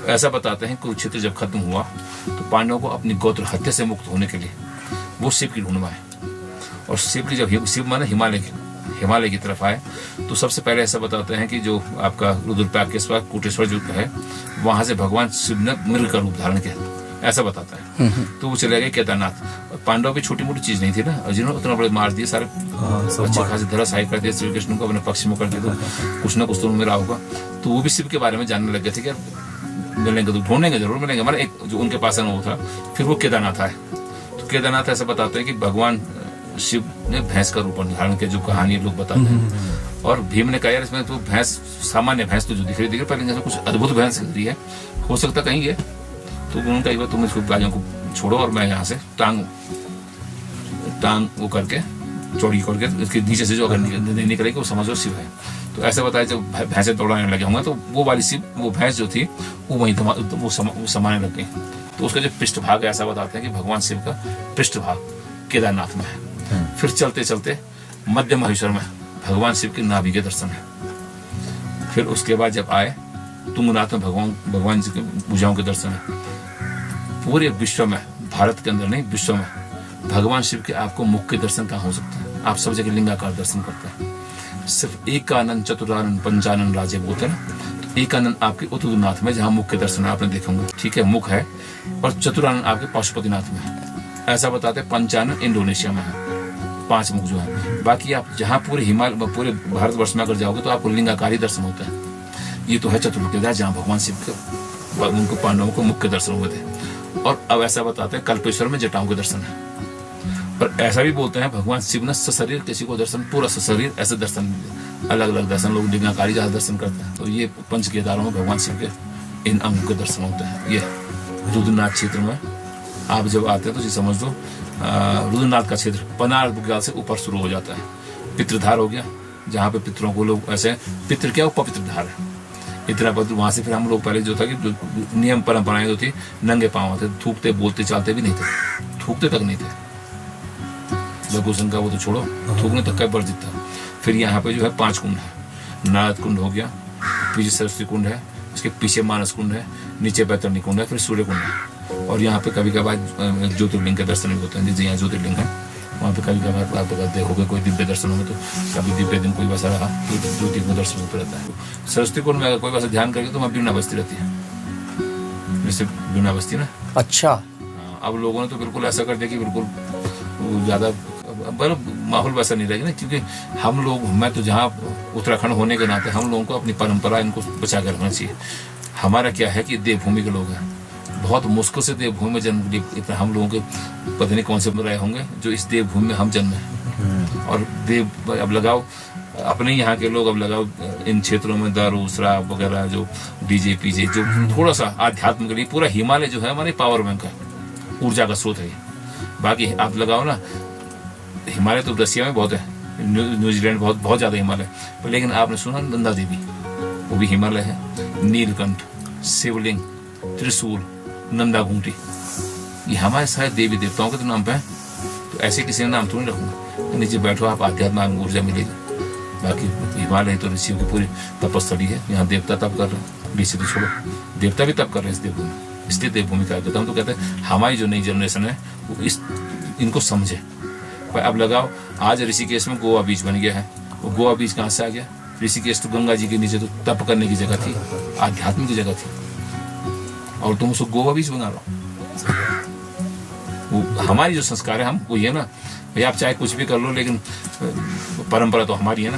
तो ऐसा बताते हैं कुरुक्षेत्र जब खत्म हुआ तो पांडवों को अपनी गोत्र हत्या से मुक्त होने के लिए वो शिव की ढूंढ में आए। और शिव की जब शिव माने हिमालय की तरफ आए तो सबसे पहले ऐसा बताते हैं कि जो आपका रुद्रप्रयाग कोटेश्वर जो है वहां से भगवान शिव ने मृग का रूप धारण किया, ऐसा बताता है। तो वो चले गए केदारनाथ। पांडव भी छोटी मोटी चीज नहीं थी ना, और जिन्होंने उतना बड़े मार दिए सारे अच्छे खासे धराशायी कर दिया श्री कृष्ण को, अपने पक्ष में कर दिया, तो कुछ ना कुछ तो मिला होगा। तो वो भी शिव के बारे में जानने लग गए थे कि मिलेंगे तो ढूंढेंगे, जरूर मिलेंगे। हमारा एक जो उनके पास वो था। फिर वो केदारनाथ आए। तो केदारनाथ ऐसा बताते हैं कि भगवान शिव ने भैंस का रूप धारण किया, जो कहानी लोग बताते हैं। और भीम ने कहा यार इसमें तो भैंस, सामान्य भैंस तो जो दिख रही पहले कुछ अद्भुत भैंस दिख रही है, हो सकता कहीं है। तो उन्होंने कहा तुम इसको गायों को छोड़ो और मैं यहाँ से टांग वो करके चौड़ी करके इसके नीचे से जो अगर निकलेगी वो समझो शिव है। तो ऐसा बताया जब भैंसे दौड़ाने लगे होंगे तो वो वाली शिव, वो भैंस जो थी वो वहीं वो समाने लग गई। तो उसका जो पृष्ठभाग है ऐसा बताते हैं कि भगवान शिव का पृष्ठभाग केदारनाथ में है। फिर चलते चलते मध्य महेश्वर में भगवान शिव के नाभि के दर्शन है। फिर उसके बाद जब आए तुंगनाथ में भगवान जी के भुजाओं के दर्शन है। पूरे विश्व में, भारत के अंदर नहीं विश्व में, भगवान शिव के आपको मुख के दर्शन कहाँ हो सकते हैं? आप सब जगह लिंगाकार दर्शन करते हैं। सिर्फ एकानन चतुरानन पंचानन राजे बोलते हैं। तो एकानन आपके उतुनाथ में जहाँ मुख के दर्शन आपने देखे होंगे, ठीक है, मुख है। और चतुरानन आपके पशुपतिनाथ में है, ऐसा बताते हैं। पंचानन इंडोनेशिया में है, 5 मुख जो है। बाकी आप जहाँ पूरे भारतवर्ष में अगर जाओगे तो आपको लिंगाकारी दर्शन होता है। ये तो है चतुर्मुख केदार जहाँ भगवान शिव के उनको पांडवों को मुख्य दर्शन हुए थे। और अब ऐसा बताते हैं कल्पेश्वर में जटाओं के दर्शन है। पर ऐसा भी बोलते हैं भगवान शिव ने सशरीर किसी को दर्शन, पूरा सशरीर ऐसे दर्शन, अलग अलग दर्शन, लोग लिंगाकारी ज्यादा दर्शन करते हैं। तो ये 5 केदारों में भगवान शिव के इन अंगों के दर्शन होते हैं। ये रुद्रनाथ क्षेत्र में आप जब आते हैं तो समझ लो रुद्रनाथ का क्षेत्र पनार बुग्याल से ऊपर शुरू हो जाता है। पितृधार हो गया, जहाँ पे पितरों को लोग ऐसे, पितृ क्या, वो पवित्र धार है इतना पवित्र। वहां से फिर हम लोग पहले जो था कि जो नियम परंपराएं जो थी, नंगे पांव थे, थूकते बोलते चालते भी नहीं थे, थूकते तक नहीं थे। लघुसन का वो तो छोड़ो, थूकने तक का वर्जित था। फिर यहाँ पे जो है 5 कुंड है। नारद कुंड हो गया, पीछे सरस्वती कुंड है, उसके पीछे मानस कुंड है, नीचे बैतरणी कुंड है, फिर सूर्य कुंड है। और यहाँ पे कभी कभार ज्योतिर्लिंग के दर्शन भी होते हैं। जैसे यहाँ ज्योतिर्लिंग है, वहाँ पे कभी कभार आप देखोगे कोई दिव्य दर्शन हो तो कभी दिव्य दिन कोई वैसा रहा तो ज्योतिर्लिंग दर्शन होता रहता है। सरस्वती कुंड में अगर कोई वैसा ध्यान करके तो वहाँ बीना बजती रहती है, जैसे बीना बजती ना। अच्छा। अब लोगों ने तो बिल्कुल ऐसा कर दिया कि बिल्कुल ज्यादा माहौल वैसा नहीं रहेगा ना, क्योंकि हम लोग, मैं तो जहाँ उत्तराखंड होने के नाते हम लोगों को अपनी परंपरा इनको बचा कर रखना चाहिए। हमारा क्या है कि देवभूमि के लोग हैं, बहुत मुश्किल से देवभूमि में जन्म लिए। हम लोगों के पता नहीं कौन से रहे होंगे जो इस देवभूमि में हम जन्मे हैं। और देव अब लगाओ अपने यहाँ के लोग, अब लगाओ इन क्षेत्रों में दारू शराब वगैरह, जो डीजे पीजे, जो थोड़ा सा आध्यात्म के लिए, पूरा हिमालय जो है हमारे पावर बैंक है, ऊर्जा का स्रोत है। बाकी आप लगाओ ना, हिमालय तो रसिया में बहुत है, न्यूजीलैंड बहुत ज्यादा हिमालय। लेकिन आपने सुना नंदा देवी, वो भी हिमालय है। नीलकंठ, शिवलिंग, त्रिशूल, नंदा घूंटी, ये हमारे सारे देवी देवताओं के तो नाम पे है। तो ऐसे किसी ने नाम तो नहीं रखूंगा। नीचे बैठो आप, आध्यात्म ऊर्जा मिलेगी। बाकी हिमालय तो ऋषियों की पूरी तपस्थली है। यहाँ देवता तप कर रहे हैं, ऋषि तो छोड़ो, देवता भी तप कर रहे हैं इस देवभूमि, इसलिए देवभूमि कहा जाता है। हम तो कहते हैं हमारी जो नई जनरेशन है वो इनको समझे। अब लगाओ आज ऋषिकेश में गोवा बीच बन गया है। वो गोवा बीच कहाँ से आ गया? ऋषिकेश तो गंगा जी के नीचे तो तप करने की जगह थी, आध्यात्म की जगह थी, और तुम उसको गोवा बीच बना लो। वो हमारी जो संस्कार है, हम वो ये ना भाई, आप चाहे कुछ भी कर लो लेकिन परंपरा तो हमारी है ना।